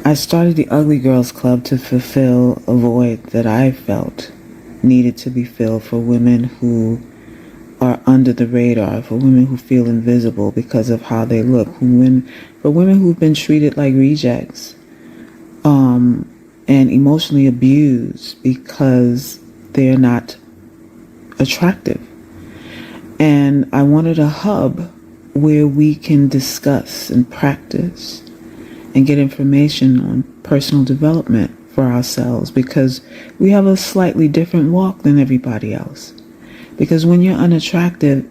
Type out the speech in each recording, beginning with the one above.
I started the Ugly Girls Club to fulfill a void that I felt needed to be filled for women who are under the radar, for women who feel invisible because of how they look, for women who've been treated like rejects, and emotionally abused because they're not attractive. And I wanted a hub where we can discuss and practice and get information on personal development for ourselves, because we have a slightly different walk than everybody else. Because when you're unattractive,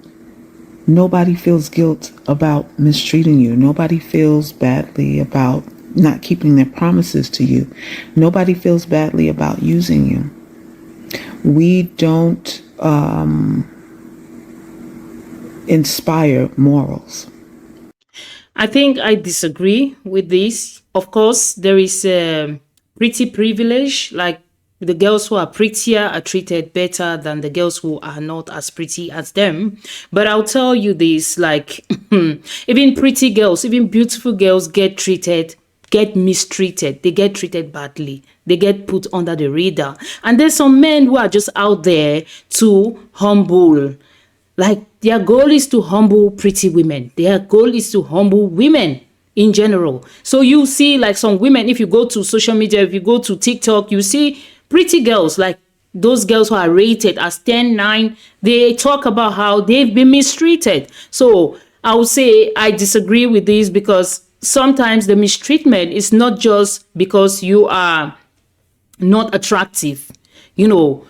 nobody feels guilt about mistreating you. Nobody feels badly about not keeping their promises to you. Nobody feels badly about using you. We don't inspire morals. I think I disagree with this. Of course, there is a pretty privilege, like the girls who are prettier are treated better than the girls who are not as pretty as them. But I'll tell you this, like, even pretty girls, even beautiful girls get mistreated. They get treated badly. They get put under the radar. And there's some men who are just out there to humble. Like, their goal is to humble pretty women. Their goal is to humble women in general. So you see, like, some women, if you go to social media, if you go to TikTok, you see pretty girls, like those girls who are rated as 10, 9, they talk about how they've been mistreated. So I would say I disagree with this, because sometimes the mistreatment is not just because you are not attractive. You know,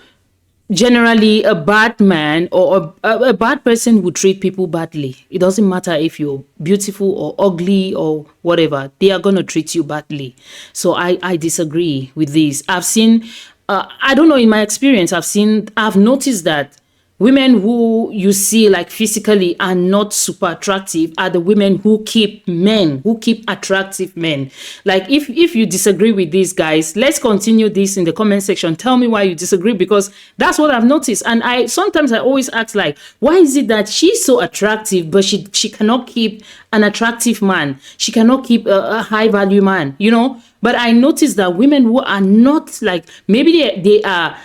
generally a bad man or a bad person would treat people badly. It doesn't matter if you're beautiful or ugly or whatever, they are going to treat you badly. So I disagree with this. I've seen, I don't know, in my experience, I've noticed that women who you see like physically are not super attractive are the women who keep attractive men. Like, if you disagree with these guys, let's continue this in the comment section. Tell me why you disagree, because that's what I've noticed. And I always ask, like, why is it that she's so attractive but she cannot keep an attractive man? She cannot keep a high value man, you know? But I noticed that women who are not, like, maybe they are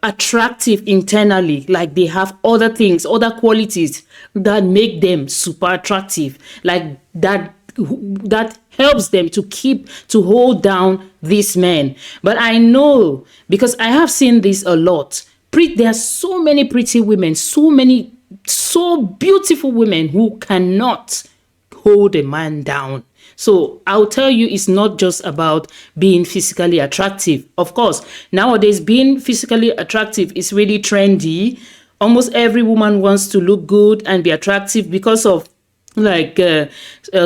attractive internally, like they have other things, other qualities that make them super attractive, like that helps them to hold down these men. But I know, because I have seen this a lot, there are so many pretty women, so beautiful women who cannot hold a man down. So I'll tell you, it's not just about being physically attractive. Of course, nowadays being physically attractive is really trendy. Almost every woman wants to look good and be attractive because of, like,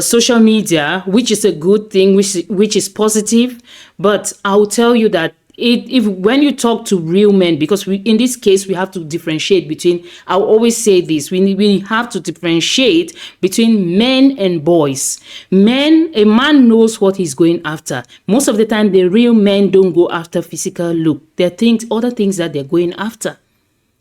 social media, which is a good thing, which is positive. But I'll tell you that if when you talk to real men, because in this case we have to differentiate between, I'll always say this, we have to differentiate between men and boys. A man knows what he's going after. Most of the time, the real men don't go after physical look. There are other things that they're going after.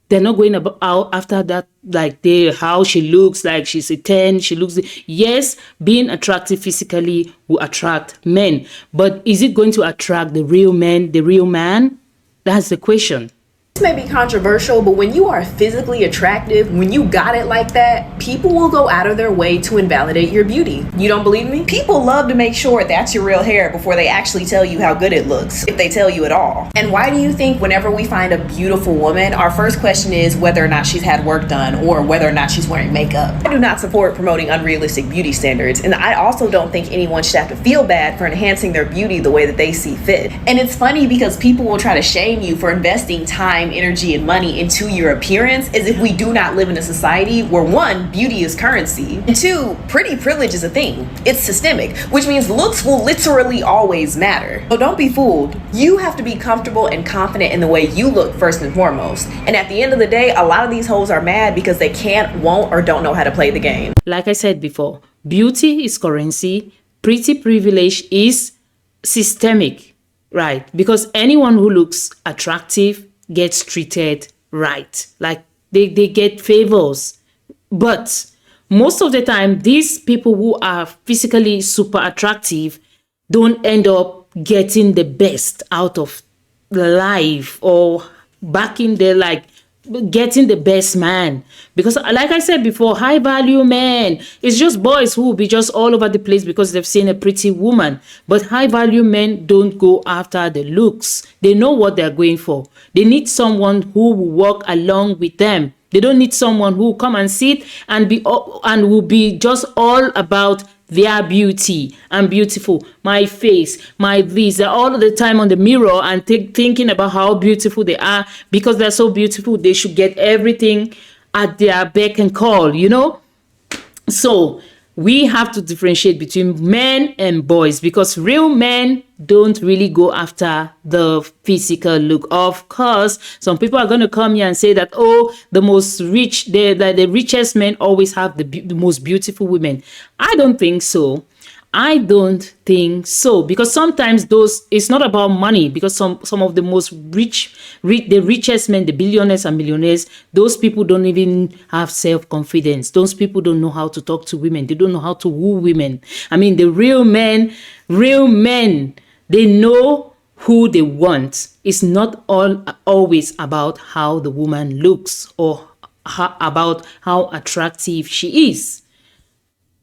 They're not going out after that, like how she looks, like she's a 10, she looks. Yes, being attractive physically will attract men, but is it going to attract the real men, the real man? That's the question. This may be controversial, but when you are physically attractive, when you got it like that, people will go out of their way to invalidate your beauty. You don't believe me? People love to make sure that's your real hair before they actually tell you how good it looks, if they tell you at all. And why do you think whenever we find a beautiful woman, our first question is whether or not she's had work done or whether or not she's wearing makeup? I do not support promoting unrealistic beauty standards, and I also don't think anyone should have to feel bad for enhancing their beauty the way that they see fit. And it's funny because people will try to shame you for investing time, energy, and money into your appearance, as if we do not live in a society where, one, beauty is currency, and two, pretty privilege is a thing. It's systemic, which means looks will literally always matter. So don't be fooled. You have to be comfortable and confident in the way you look first and foremost. And at the end of the day, a lot of these hoes are mad because they can't, won't, or don't know how to play the game. Like I said before, beauty is currency. Pretty privilege is systemic, right? Because anyone who looks attractive gets treated right, like they get favors. But most of the time, these people who are physically super attractive don't end up getting the best out of life or back in there, like getting the best man. Because like I said before, high value men, it's just boys who will be just all over the place because they've seen a pretty woman. But high value men don't go after the looks. They know what they're going for. They need someone who will walk along with them. They don't need someone who will come and sit and will be just all about their beauty. I'm beautiful, my face, my this. They're all the time on the mirror and thinking about how beautiful they are. Because they're so beautiful, they should get everything at their beck and call, you know. So we have to differentiate between men and boys, because real men don't really go after the physical look. Of course, some people are going to come here and say that, oh, the most rich, the richest men always have the most beautiful women. I don't think so. I don't think so, because sometimes it's not about money, because some of the most the richest men, the billionaires and millionaires, those people don't even have self-confidence. Those people don't know how to talk to women. They don't know how to woo women. I mean, the real men, they know who they want. It's not always about how the woman looks or about how attractive she is.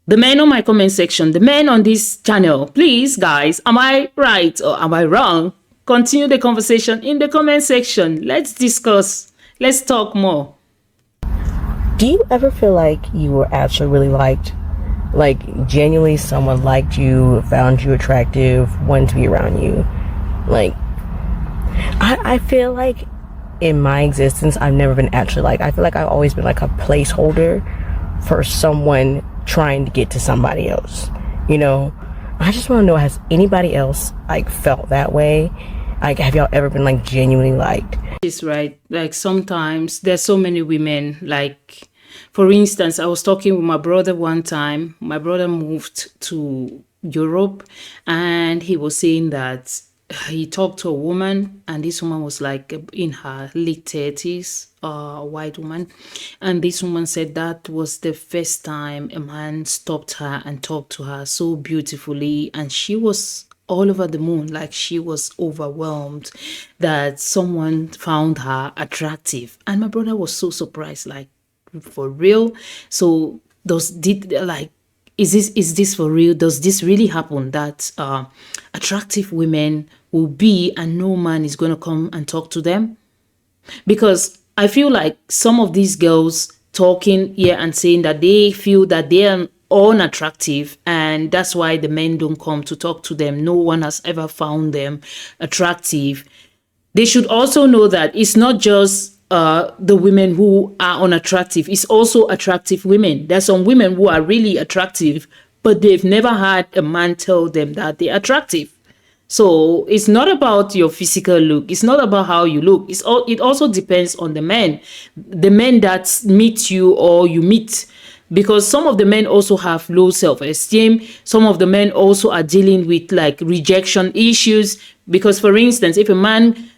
The men on my comment section, the men on this channel, please, guys, am I right or am I wrong? Continue the conversation in the comment section. Let's discuss. Let's talk more. Do you ever feel like you were actually really liked? Like, genuinely someone liked you, found you attractive, wanted to be around you? Like, I feel like in my existence, I've never been actually liked. I feel like I've always been like a placeholder for someone trying to get to somebody else, you know. I just want to know, has anybody else like felt that way? Like, have y'all ever been like genuinely liked? It's right. Like, sometimes there's so many women, like, for instance, I was talking with my brother one time. My brother moved to Europe and he was saying that he talked to a woman, and this woman was like in her late 30s, a white woman. And this woman said that was the first time a man stopped her and talked to her so beautifully. And she was all over the moon, like she was overwhelmed that someone found her attractive. And my brother was so surprised, like, for real? So is this for real? Does this really happen, that attractive women will be and no man is going to come and talk to them? Because I feel like some of these girls talking here and saying that they feel that they are unattractive and that's why the men don't come to talk to them. No one has ever found them attractive. They should also know that it's not just the women who are unattractive. It's also attractive women. There's some women who are really attractive, but they've never had a man tell them that they're attractive. So it's not about your physical look. It's not about how you look. It also depends on the men that meet you or you meet. Because some of the men also have low self-esteem. Some of the men also are dealing with like rejection issues. Because, for instance, if a man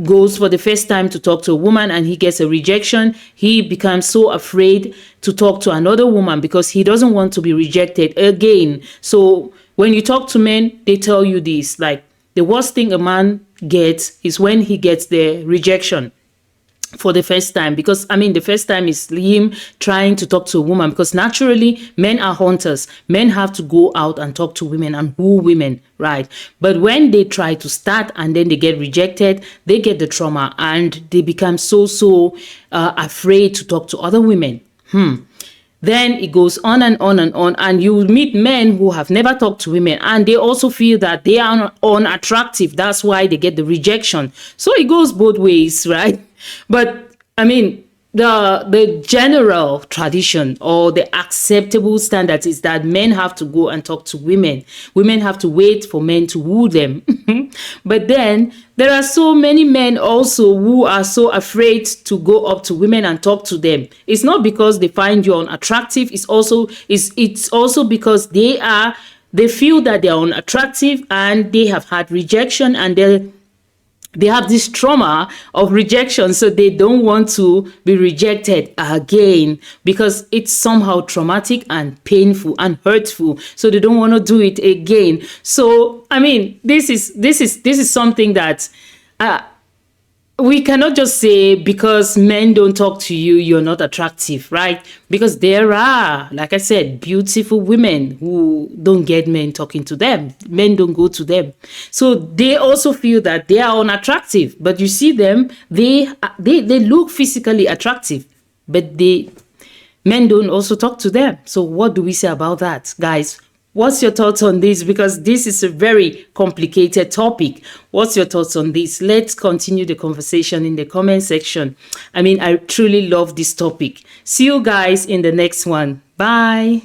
goes for the first time to talk to a woman and he gets a rejection, he becomes so afraid to talk to another woman because he doesn't want to be rejected again. So when you talk to men, they tell you this, like, the worst thing a man gets is when he gets the rejection for the first time. Because I mean, the first time is him trying to talk to a woman, because naturally men are hunters. Men have to go out and talk to women and woo women, right? But when they try to start and then they get rejected, they get the trauma and they become so afraid to talk to other women. Then it goes on and on and on, and you meet men who have never talked to women and they also feel that they are unattractive. That's why they get the rejection. So it goes both ways, right? But I mean, the general tradition or the acceptable standard is that men have to go and talk to women. Women have to wait for men to woo them. But then there are so many men also who are so afraid to go up to women and talk to them. It's not because they find you unattractive. It's also because they feel that they are unattractive and they have had rejection and they have this trauma of rejection, so they don't want to be rejected again because it's somehow traumatic and painful and hurtful, so they don't want to do it again. So I mean, this is something that we cannot just say because men don't talk to you, you're not attractive, right? Because there are, like I said, beautiful women who don't get men talking to them. Men don't go to them. So they also feel that they are unattractive. But you see them, they look physically attractive, but men don't also talk to them. So what do we say about that, guys? What's your thoughts on this? Because this is a very complicated topic. What's your thoughts on this? Let's continue the conversation in the comment section. I mean, I truly love this topic. See you guys in the next one. Bye.